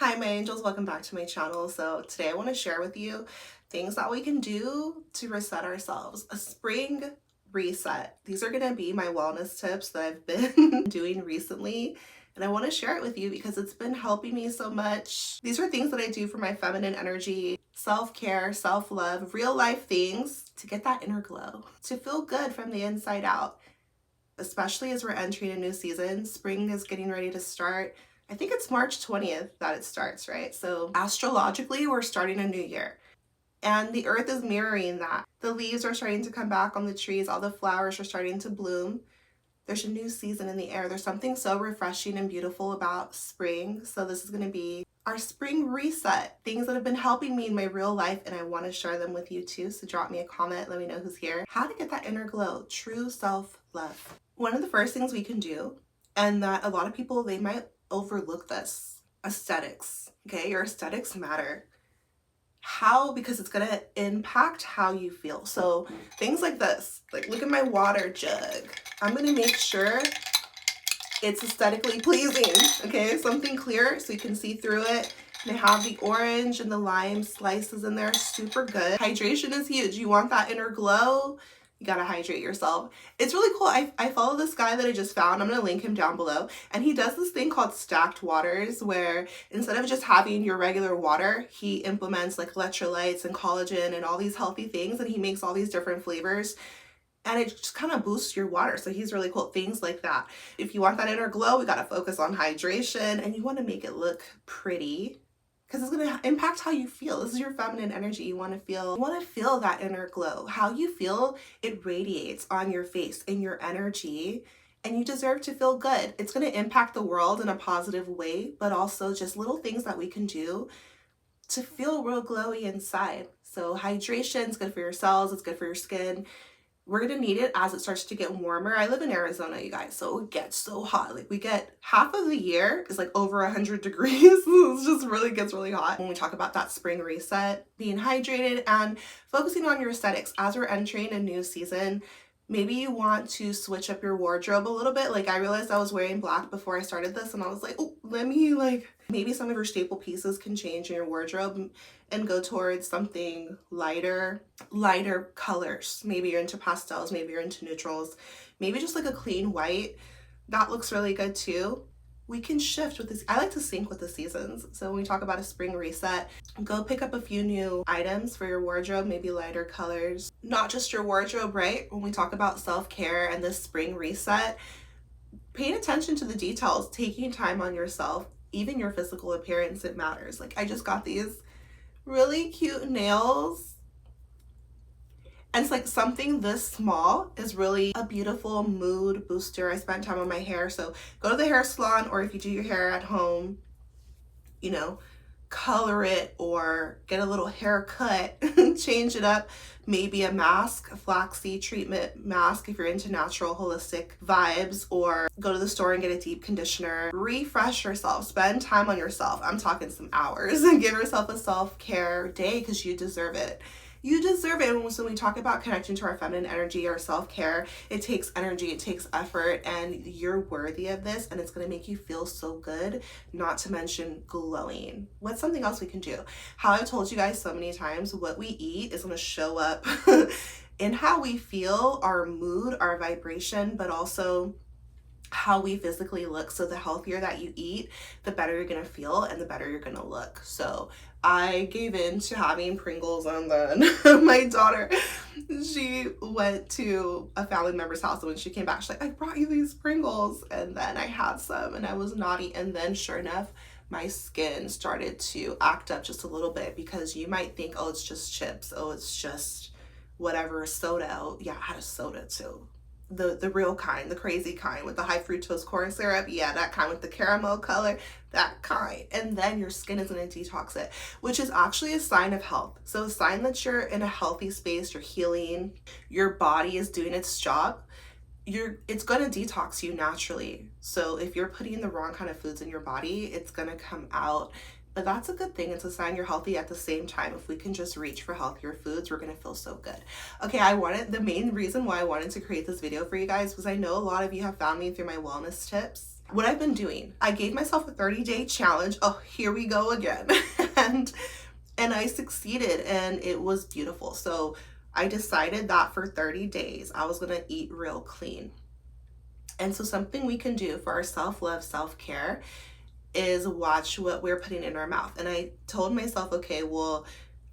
Hi, my angels, welcome back to my channel. So today I want to share with you things that we can do to reset ourselves. A spring reset. These are going to be my wellness tips that I've been doing recently, and I want to share it with you because it's been helping me so much. These are things that I do for my feminine energy, self-care, self-love, real life things to get that inner glow, to feel good from the inside out, especially as we're entering a new season. Spring is getting ready to start. I think it's March 20th that it starts, right? So astrologically, we're starting a new year. And the earth is mirroring that. The leaves are starting to come back on the trees. All the flowers are starting to bloom. There's a new season in the air. There's something so refreshing and beautiful about spring. So this is going to be our spring reset. Things that have been helping me in my real life, and I want to share them with you too. So drop me a comment. Let me know who's here. How to get that inner glow. True self-love. One of the first things we can do, and that a lot of people, they might overlook this, aesthetics. Okay, your aesthetics matter. How? Because it's going to impact how you feel. So things like this, like look at my water jug. I'm going to make sure it's aesthetically pleasing. Okay, something clear so you can see through it. And I have the orange and the lime slices in there. Super good. Hydration is huge. You want that inner glow, you gotta hydrate yourself. It's really cool. I follow this guy that I just found. I'm gonna link him down below. And he does this thing called stacked waters, where instead of just having your regular water, he implements like electrolytes and collagen and all these healthy things, and he makes all these different flavors. And it just kind of boosts your water. So he's really cool. Things like that. If you want that inner glow, we gotta focus on hydration, and you wanna make it look pretty, because it's going to impact how you feel. This is your feminine energy. You want to feel that inner glow. How you feel, it radiates on your face, in your energy, and you deserve to feel good. It's going to impact the world in a positive way, but also just little things that we can do to feel real glowy inside. So hydration is good for your cells. It's good for your skin. We're going to need it as it starts to get warmer. I live in Arizona, you guys, so it gets so hot. Like we get half of the year is like over 100 degrees. It just really gets really hot. When we talk about that spring reset, being hydrated and focusing on your aesthetics as we're entering a new season, maybe you want to switch up your wardrobe a little bit. Like I realized I was wearing black before I started this, and I was like, oh, maybe some of your staple pieces can change in your wardrobe and go towards something lighter colors. Maybe you're into pastels, maybe you're into neutrals, maybe just like a clean white. That looks really good too. We can shift with this. I like to sync with the seasons. So when we talk about a spring reset, go pick up a few new items for your wardrobe, maybe lighter colors. Not just your wardrobe, right? When we talk about self-care and this spring reset, paying attention to the details, taking time on yourself, even your physical appearance, it matters. Like I just got these really cute nails, and it's like something this small is really a beautiful mood booster. I spent time on my hair, so go to the hair salon, or if you do your hair at home, you know, color it or get a little haircut, change it up. Maybe a mask, a flaxseed treatment mask if you're into natural holistic vibes, or go to the store and get a deep conditioner. Refresh yourself, spend time on yourself. I'm talking some hours, and give yourself a self-care day because you deserve it. You deserve it. And so when we talk about connecting to our feminine energy, our self-care, it takes energy, it takes effort, and you're worthy of this, and it's going to make you feel so good, not to mention glowing. What's something else we can do? How I've told you guys so many times, what we eat is going to show up in how we feel, our mood, our vibration, but also how we physically look. So the healthier that you eat, the better you're gonna feel and the better you're gonna look. So I gave in to having Pringles, and then my daughter, she went to a family member's house, and when she came back, she's like, I brought you these Pringles, and then I had some and I was naughty, and then sure enough, my skin started to act up just a little bit, because you might think, oh, it's just chips, oh, it's just whatever, soda. Oh yeah, I had a soda too. The real kind, the crazy kind with the high fructose corn syrup. Yeah, that kind with the caramel color, that kind. And then your skin is going to detox it, which is actually a sign of health. So a sign that you're in a healthy space, you're healing, your body is doing its job. It's going to detox you naturally. So if you're putting the wrong kind of foods in your body, it's going to come out. But that's a good thing. It's a sign you're healthy. At the same time, if we can just reach for healthier foods, we're going to feel so good. Okay, the main reason why I wanted to create this video for you guys was I know a lot of you have found me through my wellness tips. What I've been doing, I gave myself a 30-day challenge. Oh, here we go again. and I succeeded, and it was beautiful. So I decided that for 30 days I was gonna eat real clean. And so something we can do for our self-love, self-care is watch what we're putting in our mouth. And I told myself, okay, well,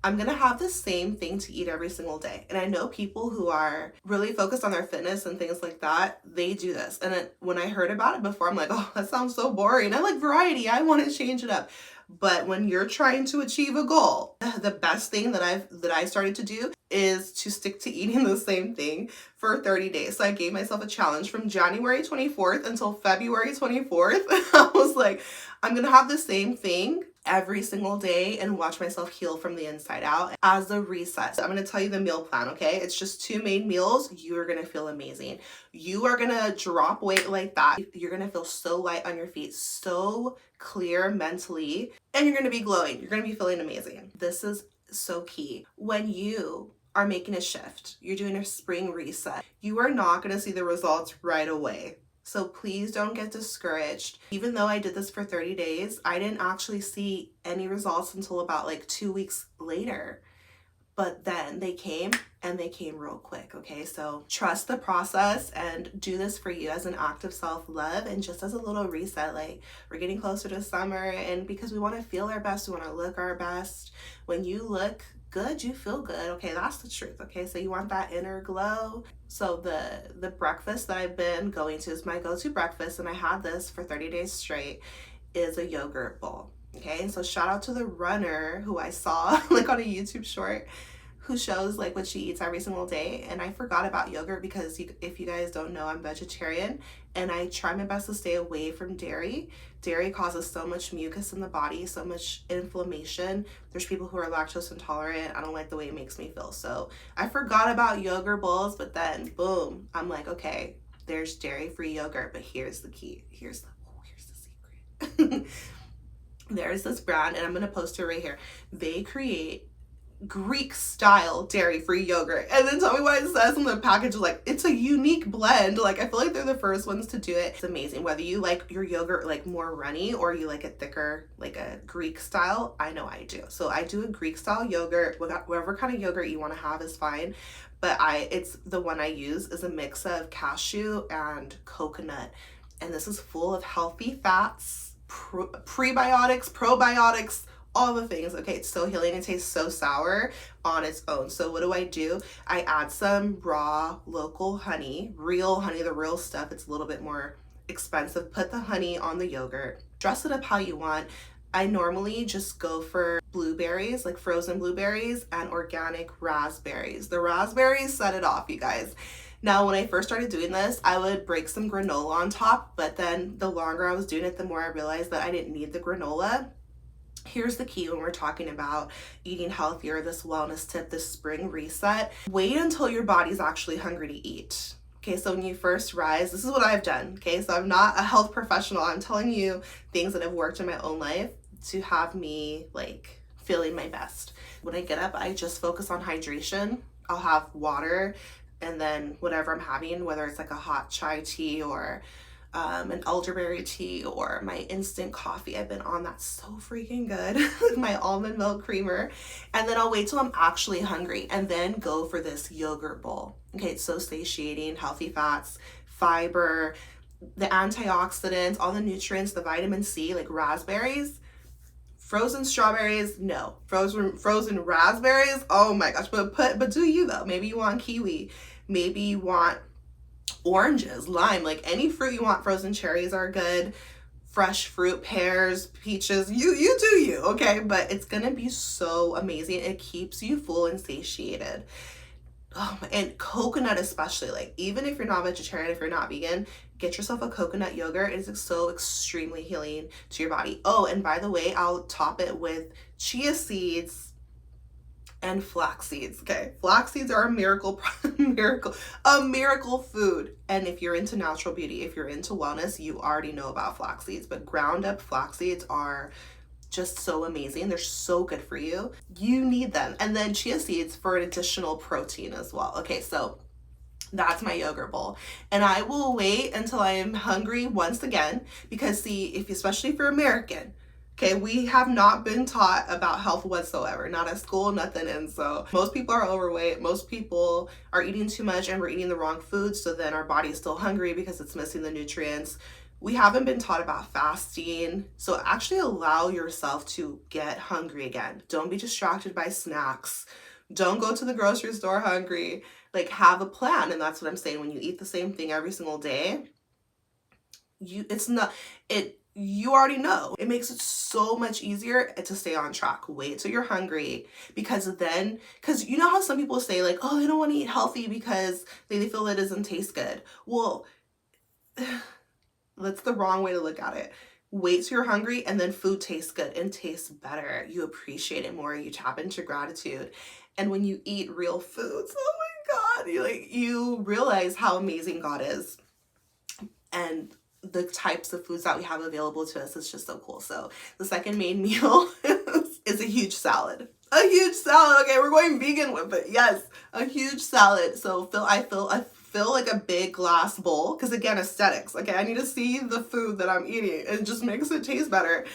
I'm gonna have the same thing to eat every single day. And I know people who are really focused on their fitness and things like that, they do this. And when I heard about it before, I'm like, oh, that sounds so boring. I like variety. I want to change it up. But when you're trying to achieve a goal, the best thing that I started to do is to stick to eating the same thing for 30 days. So I gave myself a challenge from January 24th until February 24th. I was like, I'm gonna have the same thing every single day and watch myself heal from the inside out as a reset. So I'm going to tell you the meal plan, okay? It's just 2 main meals. You are going to feel amazing. You are going to drop weight like that. You're going to feel so light on your feet, so clear mentally, and you're going to be glowing. You're going to be feeling amazing. This is so key. When you are making a shift, you're doing a spring reset, you are not going to see the results right away. So please don't get discouraged. Even though I did this for 30 days, I didn't actually see any results until about like 2 weeks later. But then they came, and they came real quick, okay? So trust the process and do this for you as an act of self-love and just as a little reset. Like, we're getting closer to summer, and because we want to feel our best, we want to look our best. When you look good, you feel good. Okay, that's the truth. Okay, so you want that inner glow. So the breakfast that I've been going to is my go-to breakfast, and I had this for 30 days straight, is a yogurt bowl. Okay, and so shout out to the runner who I saw like on a YouTube short, who shows like what she eats every single day. And I forgot about yogurt because if you guys don't know, I'm vegetarian, and I try my best to stay away from dairy. Dairy causes so much mucus in the body, so much inflammation. There's people who are lactose intolerant. I don't like the way it makes me feel. So I forgot about yogurt bowls, but then boom, I'm like, okay, there's dairy-free yogurt, but here's the key. Here's the secret. There's this brand, and I'm gonna post it right here. They create Greek style dairy-free yogurt, and then tell me what it says on the package. Like, it's a unique blend. Like, I feel like they're the first ones to do it. It's amazing. Whether you like your yogurt like more runny or you like it thicker, like a Greek style, I know I do. So I do a Greek style yogurt. Whatever kind of yogurt you want to have is fine, but it's the one I use is a mix of cashew and coconut, and this is full of healthy fats, prebiotics, probiotics, all the things. Okay, it's so healing. It tastes so sour on its own. So what do? I add some raw local honey, real honey, the real stuff. It's a little bit more expensive. Put the honey on the yogurt. Dress it up how you want. I normally just go for blueberries, like frozen blueberries, and organic raspberries. The raspberries set it off, you guys. Now, when I first started doing this, I would break some granola on top, but then the longer I was doing it, the more I realized that I didn't need the granola. Here's the key when we're talking about eating healthier, this wellness tip, this spring reset. Wait until your body's actually hungry to eat. Okay, so when you first rise, this is what I've done. Okay, so I'm not a health professional. I'm telling you things that have worked in my own life to have me like feeling my best. When I get up, I just focus on hydration. I'll have water, and then whatever I'm having, whether it's like a hot chai tea or an elderberry tea or my instant coffee. I've been on that so freaking good with my almond milk creamer. And then I'll wait till I'm actually hungry and then go for this yogurt bowl. Okay, it's so satiating, healthy fats, fiber, the antioxidants, all the nutrients, the vitamin C, like raspberries. Frozen strawberries, no. Frozen raspberries, oh my gosh. But do you though? Maybe you want kiwi. Maybe you want oranges, lime, like any fruit you want. Frozen cherries are good. Fresh fruit, pears, peaches, you do you, okay? But it's gonna be so amazing. It keeps you full and satiated. Oh, and coconut especially, like even if you're not vegetarian, if you're not vegan, get yourself a coconut yogurt. It is so extremely healing to your body. Oh, and by the way, I'll top it with chia seeds and flax seeds. Okay, flax seeds are a miracle food. And if you're into natural beauty, if you're into wellness, you already know about flax seeds. But ground up flax seeds are just so amazing. They're so good for you. You need them. And then chia seeds for an additional protein as well. Okay, so That's my yogurt bowl. And I will wait until I am hungry once again, because see, if especially if you're American, okay, we have not been taught about health whatsoever, not at school, nothing. And so most people are overweight, most people are eating too much, and we're eating the wrong food, so then our body is still hungry because it's missing the nutrients. We haven't been taught about fasting, so actually allow yourself to get hungry again. Don't be distracted by snacks. Don't go to the grocery store hungry. Like, have a plan. And that's what I'm saying. When you eat the same thing every single day, you already know. It makes it so much easier to stay on track. Wait till you're hungry, because you know how some people say like, oh, they don't want to eat healthy because they feel it doesn't taste good. Well, that's the wrong way to look at it. Wait till you're hungry, and then food tastes good and tastes better. You appreciate it more. You tap into gratitude. And when you eat real foods, oh my God, you realize how amazing God is. And the types of foods that we have available to us is just so cool. So the second main meal is a huge salad. A huge salad. Okay, we're going vegan with it. Yes, a huge salad. So I fill like a big glass bowl, because again, aesthetics. Okay, I need to see the food that I'm eating. It just makes it taste better.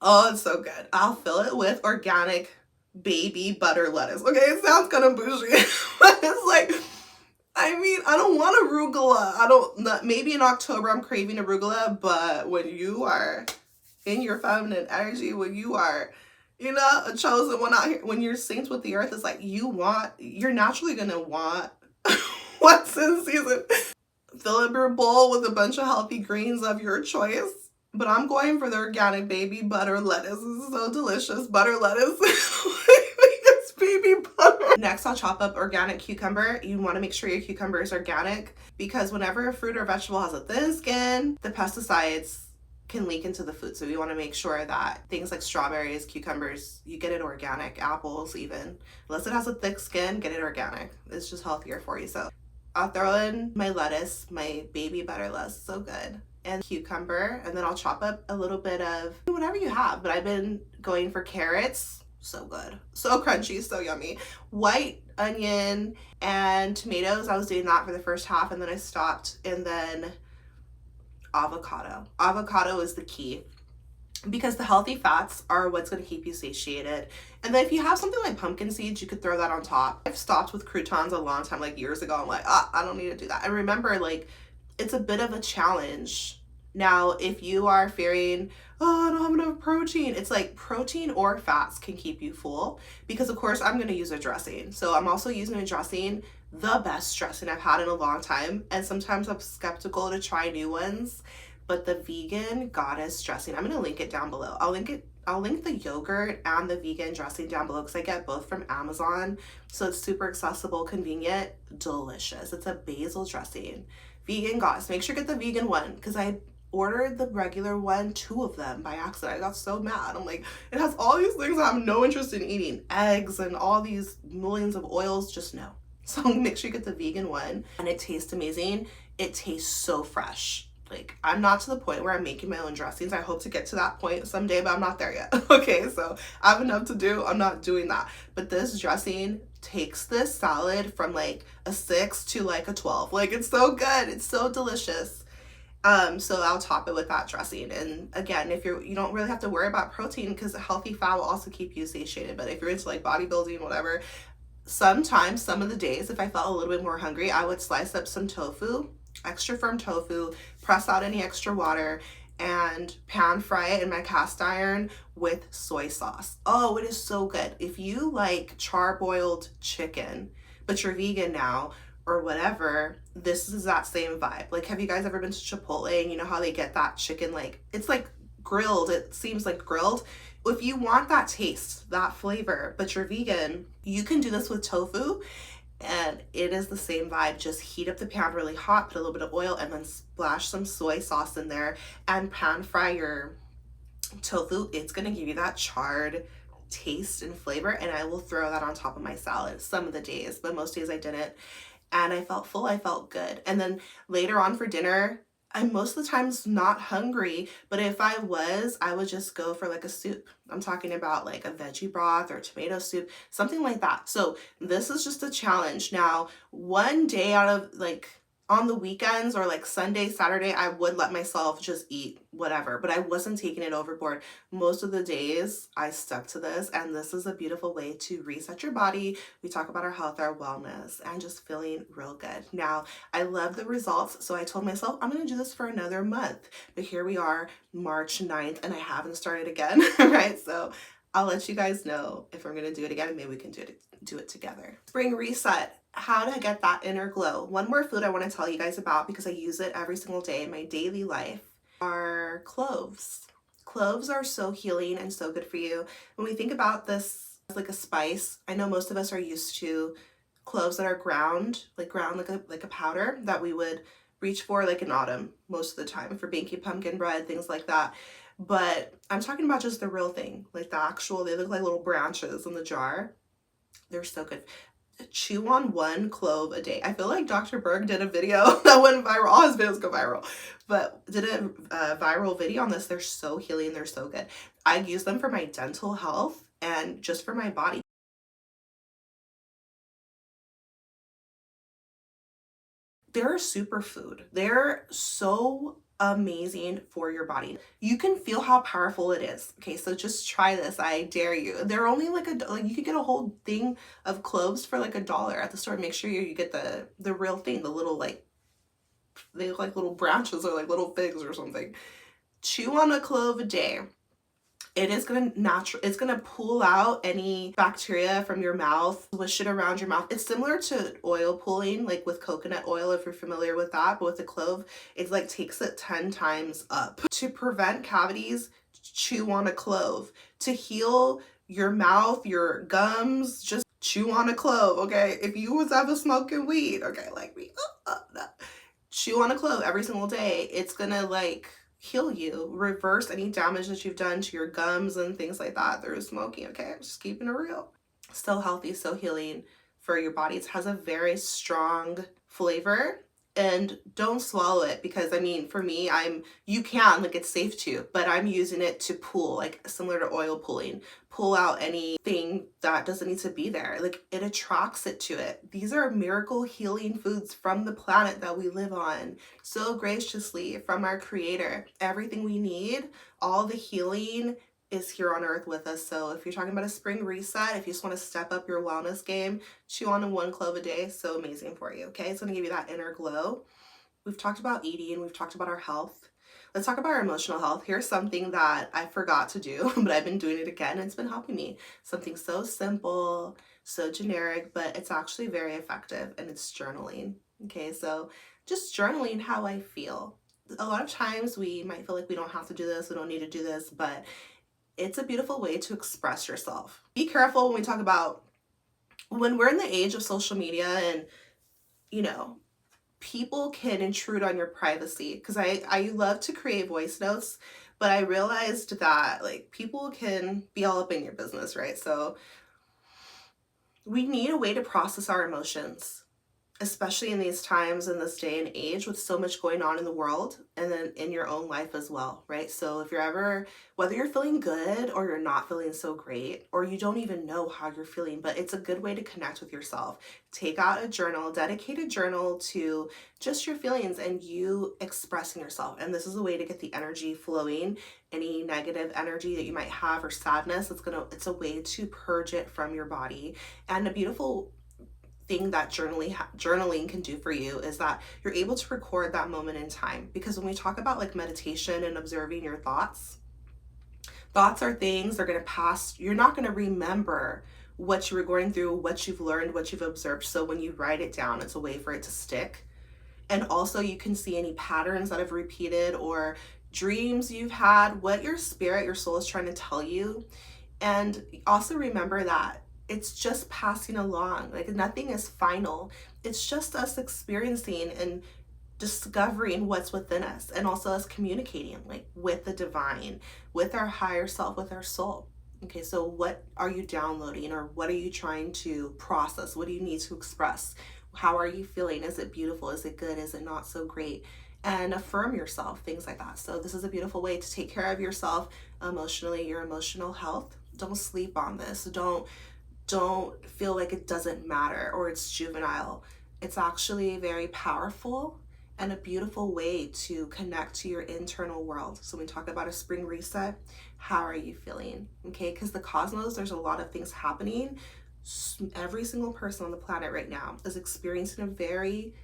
Oh, it's so good. I'll fill it with organic baby butter lettuce. Okay, it sounds kind of bougie, but it's like, I mean, I don't want arugula. Maybe in October I'm craving arugula, but when you are in your feminine energy, when you are, a chosen one out here, when you're synced with the earth, it's like you're naturally gonna want what's in season. Fill up your bowl with a bunch of healthy greens of your choice. But I'm going for the organic baby butter lettuce. This is so delicious. Butter lettuce. It's baby butter. Next, I'll chop up organic cucumber. You want to make sure your cucumber is organic, because whenever a fruit or vegetable has a thin skin, the pesticides can leak into the food. So we want to make sure that things like strawberries, cucumbers, you get it organic. Apples even. Unless it has a thick skin, get it organic. It's just healthier for you. So I'll throw in my lettuce, my baby butter lettuce. So good. And cucumber, and then I'll chop up a little bit of whatever you have, but I've been going for carrots. So good, so crunchy, so yummy. White onion and tomatoes. I was doing that for the first half, and then I stopped. And then avocado is the key, because the healthy fats are what's going to keep you satiated. And then if you have something like pumpkin seeds, you could throw that on top. I've stopped with croutons a long time, like years ago. I'm like, I don't need to do that. And remember, like, it's a bit of a challenge. Now, if you are fearing, oh, I don't have enough protein, it's like protein or fats can keep you full, because of course I'm going to use a dressing. So I'm also using a dressing, the best dressing I've had in a long time. And sometimes I'm skeptical to try new ones, but the vegan goddess dressing, I'm going to link it down below. I'll link the yogurt and the vegan dressing down below, because I get both from Amazon. So it's super accessible, convenient, delicious. It's a basil dressing. Vegan goddess. Make sure you get the vegan one, because I ordered the regular one, 2 of them by accident. I got so mad. I'm like, it has all these things I have no interest in eating. Eggs and all these millions of oils, just no. So make sure you get the vegan one, and it tastes amazing. It tastes so fresh. Like, I'm not to the point where I'm making my own dressings. I hope to get to that point someday, but I'm not there yet. Okay, so I have enough to do. I'm not doing that. But this dressing takes this salad from like a 6 to like a 12. Like, it's so good. It's so delicious. So I'll top it with that dressing. And again, if you don't really have to worry about protein, because a healthy fat will also keep you satiated. But if you're into like bodybuilding, whatever, sometimes, some of the days, if I felt a little bit more hungry, I would slice up some tofu, extra firm tofu, press out any extra water, and pan fry it in my cast iron with soy sauce. Oh, it is so good. If you like char-boiled chicken, but you're vegan now or whatever, this is that same vibe. Like, have you guys ever been to Chipotle and you know how they get that chicken, like, it's like grilled, it seems like grilled. If you want that taste, that flavor, but you're vegan, you can do this with tofu, and it is the same vibe. Just heat up the pan really hot, put a little bit of oil, and then splash some soy sauce in there and pan fry your tofu. It's gonna give you that charred taste and flavor, and I will throw that on top of my salad some of the days, but most days I didn't. And I felt full, I felt good. And then later on for dinner, I'm most of the times not hungry, but if I was, I would just go for like a soup. I'm talking about like a veggie broth or tomato soup, something like that. So this is just a challenge. Now, one day out of like on the weekends or like Sunday, Saturday, I would let myself just eat whatever, but I wasn't taking it overboard. Most of the days I stuck to this, and this is a beautiful way to reset your body. We talk about our health, our wellness, and just feeling real good. Now, I love the results, so I told myself I'm going to do this for another month. But here we are, March 9th, and I haven't started again, right? So I'll let you guys know if I'm going to do it again, and maybe we can do it together. Spring reset. How to get that inner glow. One more food I want to tell you guys about, because I use it every single day in my daily life, are cloves. Cloves are so healing and so good for you. When we think about this as like a spice, I know most of us are used to cloves that are ground like a powder that we would reach for like in autumn most of the time for baking pumpkin bread, things like that. But I'm talking about just the real thing, like the actual, they look like little branches in the jar. They're so good. Chew on one clove a day. I feel like Dr. Berg did a video that went viral. All his videos go viral, but did a viral video on this. They're so healing. They're so good. I use them for my dental health and just for my body. They're a superfood. They're so amazing for your body. You can feel how powerful it is. Okay, so just try this. I dare you. They're only like you could get a whole thing of cloves for like $1 at the store. Make sure you get the real thing, the little like, they look like little branches or like little figs or something. Chew on a clove a day. It is it's gonna pull out any bacteria from your mouth, swish it around your mouth. It's similar to oil pulling, like with coconut oil, if you're familiar with that, but with the clove, it's like takes it 10 times up. To prevent cavities, chew on a clove. To heal your mouth, your gums, just chew on a clove, okay? If you was ever smoking weed, okay, like me, no. Chew on a clove every single day. It's gonna like heal you, reverse any damage that you've done to your gums and things like that through smoking. Okay, I'm just keeping it real. So healthy, so healing for your body. It has a very strong flavor, and don't swallow it, because I mean, for me, you can, like, it's safe to, but I'm using it to pull, like similar to oil pulling, pull out anything that doesn't need to be there. Like, it attracts it to it. These are miracle healing foods from the planet that we live on, so graciously from our creator. Everything we need, all the healing is here on earth with us. So if you're talking about a spring reset, if you just want to step up your wellness game, chew on one clove a day. So amazing for you. Okay, it's going to give you that inner glow. We've talked about eating, we've talked about our health. Let's talk about our emotional health. Here's something that I forgot to do, but I've been doing it again, and it's been helping me. Something so simple, so generic, but it's actually very effective, and it's journaling. Okay, so just journaling how I feel. A lot of times we might feel like we don't have to do this, we don't need to do this, but it's a beautiful way to express yourself. Be careful when we talk about, when we're in the age of social media, and you know, people can intrude on your privacy, because I love to create voice notes, but I realized that like people can be all up in your business, right? So we need a way to process our emotions, especially in these times, in this day and age, with so much going on in the world and then in your own life as well, right? So if you're ever, whether you're feeling good or you're not feeling so great, or you don't even know how you're feeling, but it's a good way to connect with yourself. Take out a journal, dedicate a journal to just your feelings and you expressing yourself. And this is a way to get the energy flowing. Any negative energy that you might have or sadness, it's a way to purge it from your body. And a beautiful thing that journaling can do for you is that you're able to record that moment in time. Because when we talk about like meditation and observing your thoughts are things, they're going to pass. You're not going to remember what you were going through, what you've learned, what you've observed. So when you write it down, it's a way for it to stick. And also you can see any patterns that have repeated or dreams you've had, what your spirit, your soul is trying to tell you. And also remember that it's just passing along. Like, nothing is final. It's just us experiencing and discovering what's within us, and also us communicating like with the divine, with our higher self, with our soul. Okay, so what are you downloading, or what are you trying to process? What do you need to express? How are you feeling? Is it beautiful? Is it good? Is it not so great? and affirm yourself, things like that. So this is a beautiful way to take care of yourself emotionally, your emotional health. Don't sleep on this. Don't feel like it doesn't matter or it's juvenile. It's actually very powerful and a beautiful way to connect to your internal world. So when we talk about a spring reset, how are you feeling? Okay, because the cosmos, there's a lot of things happening. Every single person on the planet right now is experiencing a very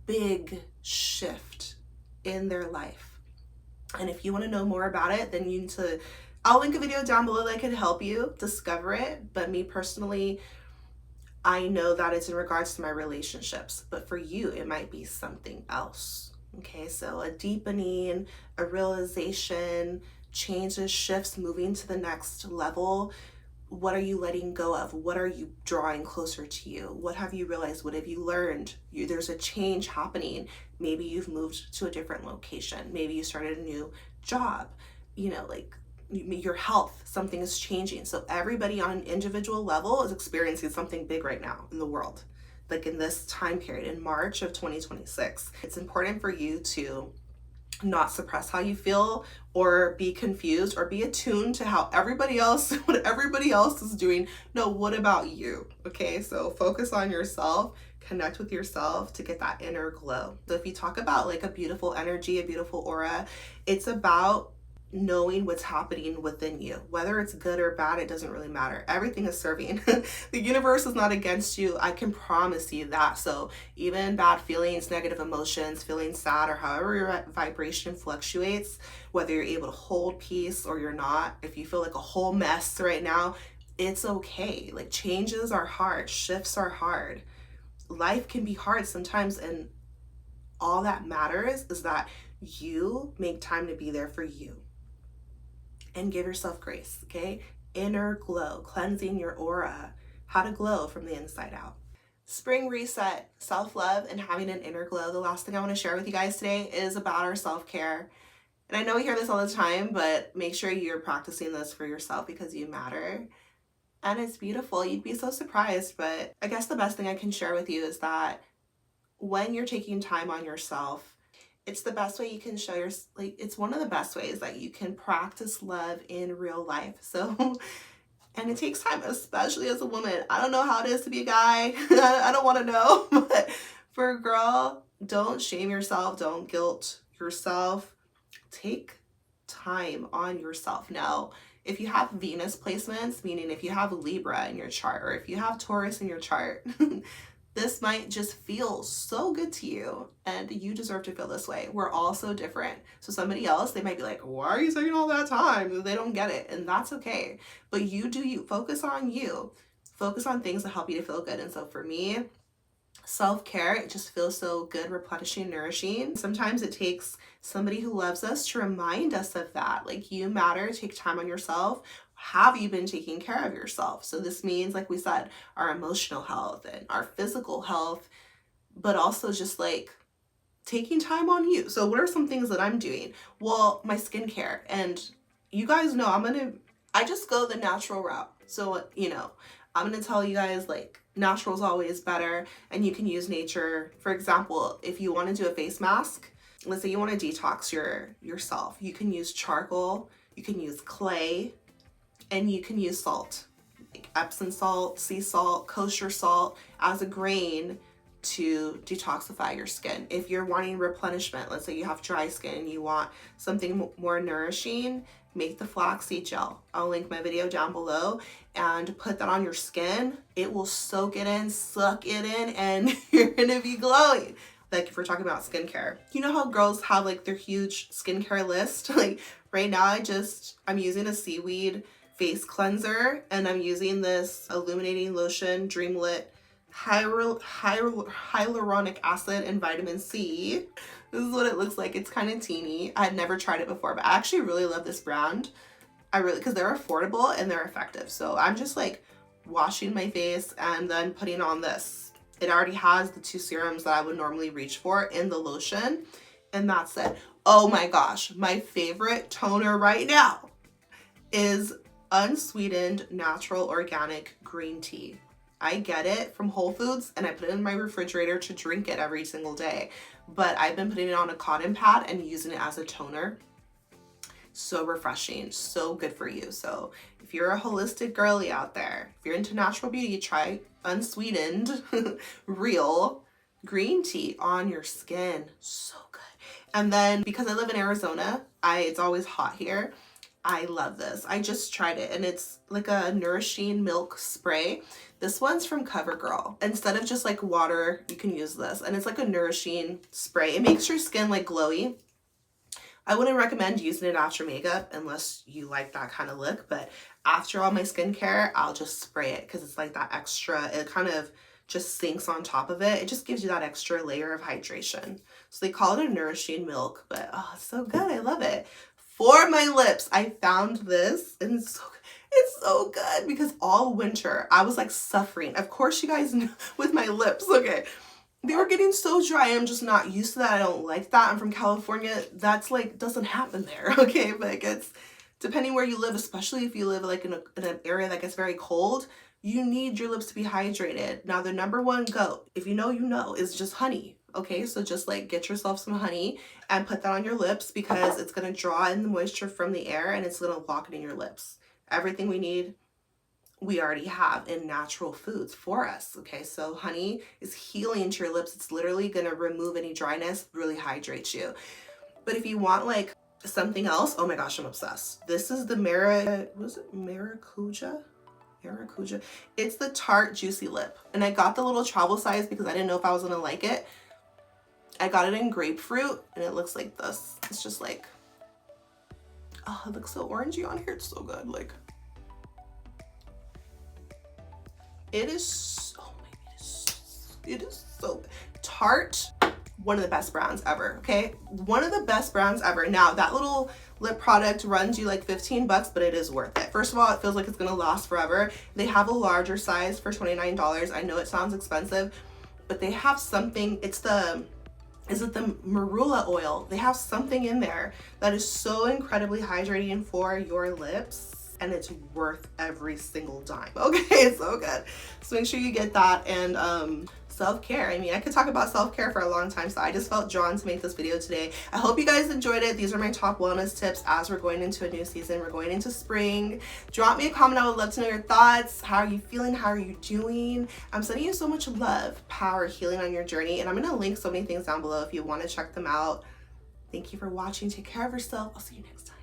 big shift in their life. And if you want to know more about it, then you need to, I'll link a video down below that can help you discover it. But me personally, I know that it's in regards to my relationships, but for you, it might be something else. Okay, so a deepening, a realization, changes, shifts, moving to the next level. What are you letting go of? What are you drawing closer to you? What have you realized? What have you learned? There's a change happening. Maybe you've moved to a different location. Maybe you started a new job. You know, like your health, something is changing. So everybody on an individual level is experiencing something big right now in the world. Like in this time period, in March of 2026, it's important for you to not suppress how you feel or be confused or be attuned to how everybody else, what everybody else is doing. No, what about you? Okay, so focus on yourself, connect with yourself to get that inner glow. So if you talk about like a beautiful energy, a beautiful aura, it's about knowing what's happening within you. Whether it's good or bad, it doesn't really matter. Everything is serving. The universe is not against you. I can promise you that. So even bad feelings, negative emotions, feeling sad, or however your vibration fluctuates, whether you're able to hold peace or you're not, if you feel like a whole mess right now, it's okay. Like changes are hard, shifts are hard. Life can be hard sometimes, and all that matters is that you make time to be there for you. And give yourself grace, okay? Inner glow, cleansing your aura, how to glow from the inside out. Spring reset, self-love, and having an inner glow. The last thing I want to share with you guys today is about our self-care. And I know we hear this all the time, but make sure you're practicing this for yourself because you matter. And it's beautiful. You'd be so surprised, but I guess the best thing I can share with you is that when you're taking time on yourself, it's the best way you can show your, like, it's one of the best ways that you can practice love in real life. So, and it takes time, especially as a woman. I don't know how it is to be a guy. I don't want to know, but for a girl, don't shame yourself. Don't guilt yourself. Take time on yourself. Now, if you have Venus placements, meaning if you have Libra in your chart, or if you have Taurus in your chart, this might just feel so good to you, and you deserve to feel this way. We're all so different. So somebody else, they might be like, why are you taking all that time? They don't get it, and that's okay. But you do you. Focus on you. Focus on things that help you to feel good. And so for me, self-care, it just feels so good, replenishing, nourishing. Sometimes it takes somebody who loves us to remind us of that. Like, you matter, take time on yourself. Have you been taking care of yourself? So this means, like we said, our emotional health and our physical health, but also just like taking time on you. So what are some things that I'm doing? Well, my skincare, and you guys know I just go the natural route. So, you know, I'm gonna tell you guys, like, natural is always better, and you can use nature. For example, if you want to do a face mask, let's say you want to detox yourself, you can use charcoal, you can use clay, and you can use salt, like Epsom salt, sea salt, kosher salt as a grain to detoxify your skin. If you're wanting replenishment, let's say you have dry skin and you want something more nourishing, make the flaxseed gel. I'll link my video down below, and put that on your skin. It will soak it in, suck it in, and you're gonna be glowing. Like, if we're talking about skincare, you know how girls have like their huge skincare list? Like right now, I'm using a seaweed face cleanser, and I'm using this illuminating lotion, Dreamlit hyaluronic acid and vitamin C. This is what it looks like. It's kind of teeny. I had never tried it before, but I actually really love this brand. Because they're affordable and they're effective. So I'm just like washing my face and then putting on this. It already has the 2 serums that I would normally reach for in the lotion, and that's it. Oh my gosh, my favorite toner right now is unsweetened natural organic green tea. I get it from Whole Foods and I put it in my refrigerator to drink it every single day. but I've been putting it on a cotton pad and using it as a toner. So refreshing, so good for you. So if you're a holistic girly out there, if you're into natural beauty, try unsweetened, real green tea on your skin. So good. And then because I live in Arizona, it's always hot here. I love this. I just tried it and it's like a nourishing milk spray. This one's from CoverGirl. Instead of just like water, you can use this. And it's like a nourishing spray. It makes your skin like glowy. I wouldn't recommend using it after makeup unless you like that kind of look. But after all my skincare, I'll just spray it because it's like that extra, it kind of just sinks on top of it. It just gives you that extra layer of hydration. So they call it a nourishing milk, but oh, it's so good. I love it. For my lips, I found this and it's so good because all winter I was like suffering. Of course, you guys know with my lips, okay, they were getting so dry. I'm just not used to that. I don't like that. I'm from California. That's like, doesn't happen there, okay? But it gets, depending where you live, especially if you live like in an area that gets very cold, you need your lips to be hydrated. Now, the number one go, if you know, is just honey. Okay, so just like get yourself some honey and put that on your lips because it's going to draw in the moisture from the air and it's going to lock it in your lips. Everything we need, we already have in natural foods for us. Okay, so honey is healing to your lips. It's literally going to remove any dryness, really hydrate you. But if you want like something else, oh my gosh, I'm obsessed. This is the Maracuja? It's the Tarte Juicy Lip. And I got the little travel size because I didn't know if I was going to like it. I got it in grapefruit and it looks like this. It's just like, oh, it looks so orangey on here. It's so good. Like, it is so good. Tarte, one of the best brands ever, okay? One of the best brands ever. Now, that little lip product runs you like 15 bucks, but it is worth it. First of all, it feels like it's gonna last forever. They have a larger size for $29. I know it sounds expensive, but they have something, is it the marula oil? They have something in there that is so incredibly hydrating for your lips, and it's worth every single dime. Okay, it's so good. So make sure you get that. And self-care. I mean, I could talk about self-care for a long time, so I just felt drawn to make this video today. I hope you guys enjoyed it. These are my top wellness tips as we're going into a new season. We're going into spring. Drop me a comment. I would love to know your thoughts. How are you feeling? How are you doing? I'm sending you so much love, power, healing on your journey, and I'm going to link so many things down below if you want to check them out. Thank you for watching. Take care of yourself. I'll see you next time.